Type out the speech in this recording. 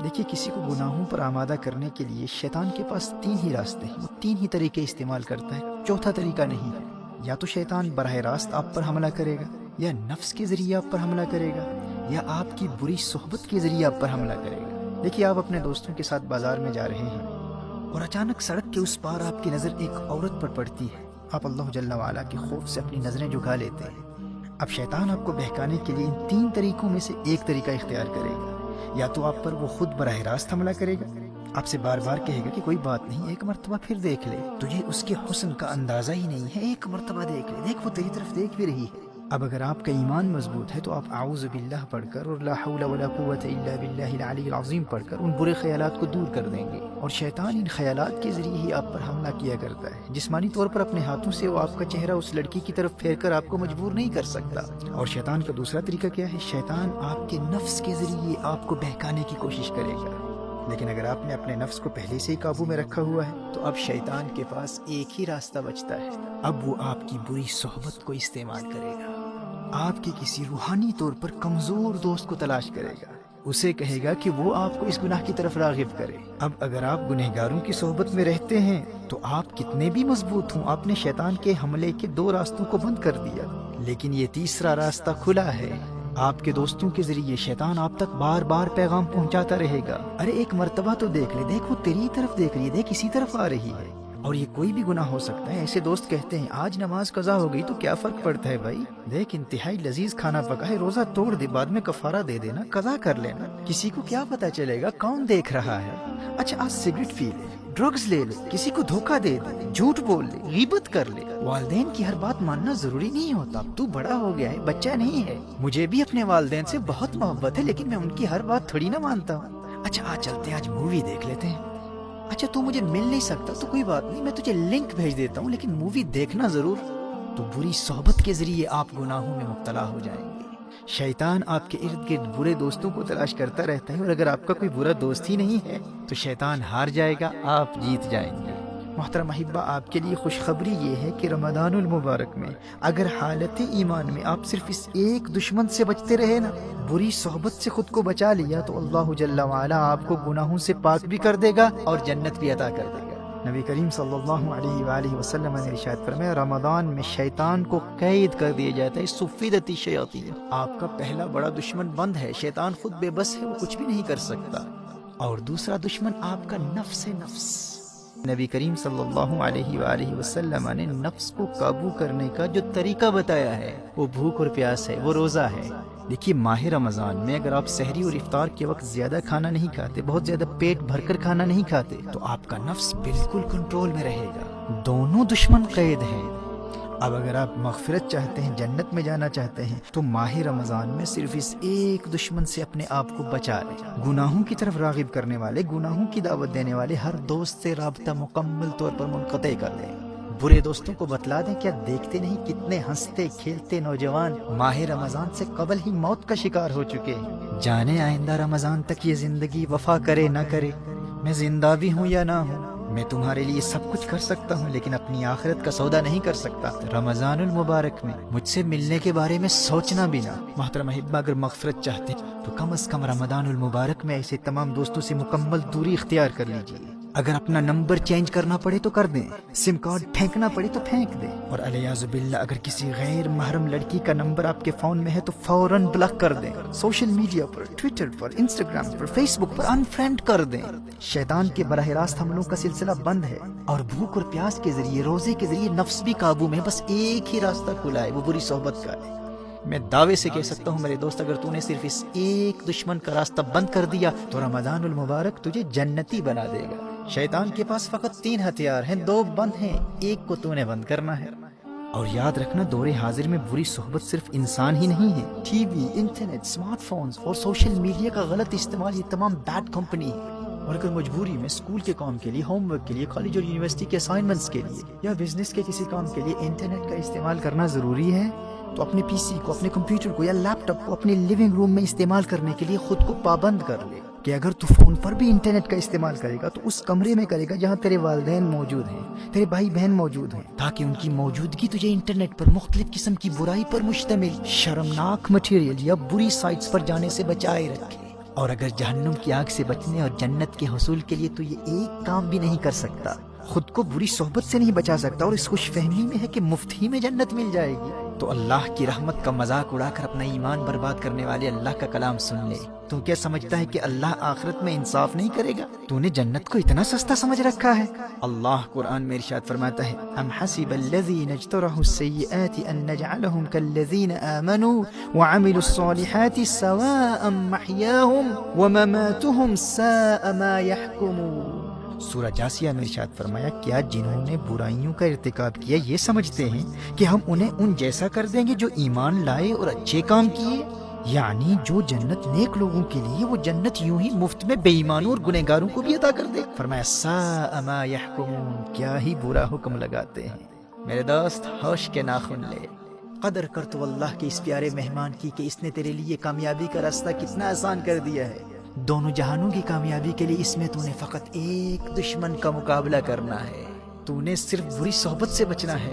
دیکھیے کسی کو گناہوں پر آمادہ کرنے کے لیے شیطان کے پاس 3 ہی راستے ہیں، وہ 3 ہی طریقے استعمال کرتا ہے، چوتھا طریقہ نہیں ہے۔ یا تو شیطان براہ راست آپ پر حملہ کرے گا، یا نفس کے ذریعے آپ پر حملہ کرے گا، یا آپ کی بری صحبت کے ذریعے آپ پر حملہ کرے گا۔ دیکھیے آپ اپنے دوستوں کے ساتھ بازار میں جا رہے ہیں اور اچانک سڑک کے اس پار آپ کی نظر ایک عورت پر پڑتی ہے، آپ اللہ جل وعلا کے خوف سے اپنی نظریں جھکا لیتے ہیں۔ اب شیطان آپ کو بہکانے کے لیے ان 3 طریقوں میں سے ایک طریقہ اختیار کرے گا۔ یا تو آپ پر وہ خود براہ راست حملہ کرے گا، آپ سے بار بار کہے گا کہ کوئی بات نہیں، ایک مرتبہ پھر دیکھ لے، تجھے اس کے حسن کا اندازہ ہی نہیں ہے، ایک مرتبہ دیکھ لے، دیکھ وہ تیری طرف دیکھ بھی رہی ہے۔ اب اگر آپ کا ایمان مضبوط ہے تو آپ اعوذ باللہ پڑھ کر اور لا حول ولا قوت الا باللہ العلی العظیم پڑھ کر ان برے خیالات کو دور کر دیں گے۔ اور شیطان ان خیالات کے ذریعے ہی آپ پر حملہ کیا کرتا ہے، جسمانی طور پر اپنے ہاتھوں سے وہ آپ کا چہرہ اس لڑکی کی طرف پھیر کر آپ کو مجبور نہیں کر سکتا۔ اور شیطان کا دوسرا طریقہ کیا ہے؟ شیطان آپ کے نفس کے ذریعے آپ کو بہکانے کی کوشش کرے گا، لیکن اگر آپ نے اپنے نفس کو پہلے سے ہی قابو میں رکھا ہوا ہے تو اب شیطان کے پاس ایک ہی راستہ بچتا ہے، اب وہ آپ کی بری صحبت کو استعمال کرے گا، آپ کے کسی روحانی طور پر کمزور دوست کو تلاش کرے گا، اسے کہے گا کہ وہ آپ کو اس گناہ کی طرف راغب کرے۔ اب اگر آپ گنہگاروں کی صحبت میں رہتے ہیں تو آپ کتنے بھی مضبوط ہوں، آپ نے شیطان کے حملے کے 2 راستوں کو بند کر دیا، لیکن یہ تیسرا راستہ کھلا ہے۔ آپ کے دوستوں کے ذریعے شیطان آپ تک بار بار پیغام پہنچاتا رہے گا، ارے ایک مرتبہ تو دیکھ لے، دیکھ وہ تیری طرف دیکھ رہی ہے، دیکھ اسی طرف آ رہی ہے۔ اور یہ کوئی بھی گناہ ہو سکتا ہے۔ ایسے دوست کہتے ہیں آج نماز قضا ہو گئی تو کیا فرق پڑتا ہے بھائی، دیکھ انتہائی لذیذ کھانا پکا ہے، روزہ توڑ دے، بعد میں کفارہ دے دینا، قضا کر لینا، کسی کو کیا پتا چلے گا کون دیکھ رہا ہے۔ اچھا آج سگریٹ پی لے، ڈرگز لے لے، کسی کو دھوکہ دے دے، جھوٹ بول لے، غیبت کر لے، والدین کی ہر بات ماننا ضروری نہیں ہوتا، اب تو بڑا ہو گیا ہے، بچہ نہیں ہے، مجھے بھی اپنے والدین سے بہت محبت ہے لیکن میں ان کی ہر بات تھوڑی نہ مانتا ہوں۔ اچھا آج چلتے ہیں، آج مووی دیکھ لیتے ہیں۔ اچھا تو مجھے مل نہیں سکتا تو کوئی بات نہیں، میں تجھے لنک بھیج دیتا ہوں لیکن مووی دیکھنا ضرور۔ تو بری صحبت کے ذریعے آپ گناہوں میں مبتلا ہو جائیں گے۔ شیطان آپ کے ارد گرد برے دوستوں کو تلاش کرتا رہتا ہے، اور اگر آپ کا کوئی برا دوست ہی نہیں ہے تو شیطان ہار جائے گا، آپ جیت جائیں گے۔ محترم احبہ، آپ کے لیے خوشخبری یہ ہے کہ رمضان المبارک میں اگر حالت ایمان میں آپ صرف اس ایک دشمن سے بچتے رہے نا، بری صحبت سے خود کو بچا لیا، تو اللہ جل وعلا آپ کو گناہوں سے پاک بھی کر دے گا اور جنت بھی عطا کر دے گا۔ نبی کریم صلی اللہ علیہ وآلہ وسلم نے ارشاد فرمایا، رمضان میں شیطان کو قید کر دیا جاتا ہے، صفدت الشیاطین، آپ کا پہلا بڑا دشمن بند ہے، شیطان خود بے بس ہے، وہ کچھ بھی نہیں کر سکتا، اور دوسرا دشمن آپ کا نفس ہے، نفس۔ نبی کریم صلی اللہ علیہ وآلہ وسلم نے نفس کو قابو کرنے کا جو طریقہ بتایا ہے وہ بھوک اور پیاس ہے، وہ روزہ ہے۔ دیکھیے ماہ رمضان میں اگر آپ سحری اور افطار کے وقت زیادہ کھانا نہیں کھاتے، بہت زیادہ پیٹ بھر کر کھانا نہیں کھاتے، تو آپ کا نفس بالکل کنٹرول میں رہے گا، دونوں دشمن قید ہیں۔ اب اگر آپ مغفرت چاہتے ہیں، جنت میں جانا چاہتے ہیں، تو ماہ رمضان میں صرف اس ایک دشمن سے اپنے آپ کو بچا لیں۔ گناہوں کی طرف راغب کرنے والے، گناہوں کی دعوت دینے والے ہر دوست سے رابطہ مکمل طور پر منقطع کر دیں۔ برے دوستوں کو بتلا دیں، کیا دیکھتے نہیں کتنے ہنستے کھیلتے نوجوان ماہ رمضان سے قبل ہی موت کا شکار ہو چکے ہیں۔ جانے آئندہ رمضان تک یہ زندگی وفا کرے نہ کرے، میں زندہ بھی ہوں یا نہ ہوں، میں تمہارے لیے سب کچھ کر سکتا ہوں لیکن اپنی آخرت کا سودا نہیں کر سکتا۔ رمضان المبارک میں مجھ سے ملنے کے بارے میں سوچنا بھی نہ۔ محترم احبہ، اگر مغفرت چاہتے ہیں تو کم از کم رمضان المبارک میں ایسے تمام دوستوں سے مکمل دوری اختیار کر لیجیے۔ اگر اپنا نمبر چینج کرنا پڑے تو کر دیں، سم کارڈ پھینکنا پڑے تو پھینک دیں، اور الیاذ باللہ اگر کسی غیر محرم لڑکی کا نمبر آپ کے فون میں ہے تو فوراً بلاک کر دیں۔ سوشل میڈیا پر، ٹویٹر پر، انسٹاگرام پر، فیس بک پر انفرینڈ کر دیں۔ شیطان کے براہ راست حملوں کا سلسلہ بند ہے، اور بھوک اور پیاس کے ذریعے، روزے کے ذریعے نفس بھی قابو میں، بس ایک ہی راستہ کھلا ہے، وہ بری صحبت کا ہے۔ میں دعوے سے کہہ سکتا ہوں میرے دوست، اگر تو نے صرف اس ایک دشمن کا راستہ بند کر دیا تو رمضان المبارک تجھے جنتی بنا دے گا۔ شیطان کے پاس فقط 3 ہتھیار ہیں، 2 بند ہیں، ایک کو تو نے بند کرنا ہے۔ اور یاد رکھنا، دور حاضر میں بری صحبت صرف انسان ہی نہیں ہے، T V, internet, smart phones اور سوشل میڈیا کا غلط استعمال، یہ تمام بیڈ کمپنی ہے۔ اور اگر مجبوری میں اسکول کے کام کے لیے، ہوم ورک کے لیے، کالج اور یونیورسٹی کے اسائنمنٹس کے لیے، یا بزنس کے کسی کام کے لیے انٹرنیٹ کا استعمال کرنا ضروری ہے، تو اپنے پی سی کو، اپنے کمپیوٹر کو یا لیپ ٹاپ کو اپنے لیونگ روم میں استعمال کرنے کے لیے خود کو پابند کر لے کہ اگر تو فون پر بھی انٹرنیٹ کا استعمال کرے گا تو اس کمرے میں کرے گا جہاں تیرے والدین موجود ہیں، تیرے بھائی بہن موجود ہیں، تاکہ ان کی موجودگی تجھے انٹرنیٹ پر مختلف قسم کی برائی پر مشتمل شرمناک مٹیریل یا بری سائٹس پر جانے سے بچائے رکھے۔ اور اگر جہنم کی آگ سے بچنے اور جنت کے حصول کے لیے تو یہ ایک کام بھی نہیں کر سکتا، خود کو بری صحبت سے نہیں بچا سکتا، اور اس خوش فہمی میں ہے کہ مفت ہی میں جنت مل جائے گی، تو اللہ کی رحمت کا مذاق اڑا کر اپنا ایمان برباد کرنے والے اللہ کا کلام سن لے۔ تو کیا سمجھتا ہے کہ اللہ آخرت میں انصاف نہیں کرے گا؟ تو نے جنت کو اتنا سستا سمجھ رکھا ہے؟ اللہ قرآن میں ارشاد فرماتا ہے، ام حسب الذین اجترحوا السیئات ان نجعلهم كالذین آمنوا وعملوا الصالحات سواء محیاهم ومماتهم ساء ما يحکمون۔ سورہ جاسیہ میں ارشاد فرمایا، کیا جنہوں نے برائیوں کا ارتکاب کیا یہ سمجھتے ہیں کہ ہم انہیں ان جیسا کر دیں گے جو ایمان لائے اور اچھے کام کیے؟ یعنی جو جنت نیک لوگوں کے لیے، وہ جنت یوں ہی مفت میں بے ایمانوں اور گنہگاروں کو بھی عطا کر دے۔ فرمایا ساء ما یحکمون، کیا ہی برا حکم لگاتے ہیں۔ میرے دوست ہوش کے ناخن لے، قدر کر تو اللہ کے اس پیارے مہمان کی کہ اس نے تیرے لیے کامیابی کا راستہ کتنا آسان کر دیا ہے۔ دونوں جہانوں کی کامیابی کے لیے اس میں تو نے فقط ایک دشمن کا مقابلہ کرنا ہے، تو نے صرف بری صحبت سے بچنا ہے۔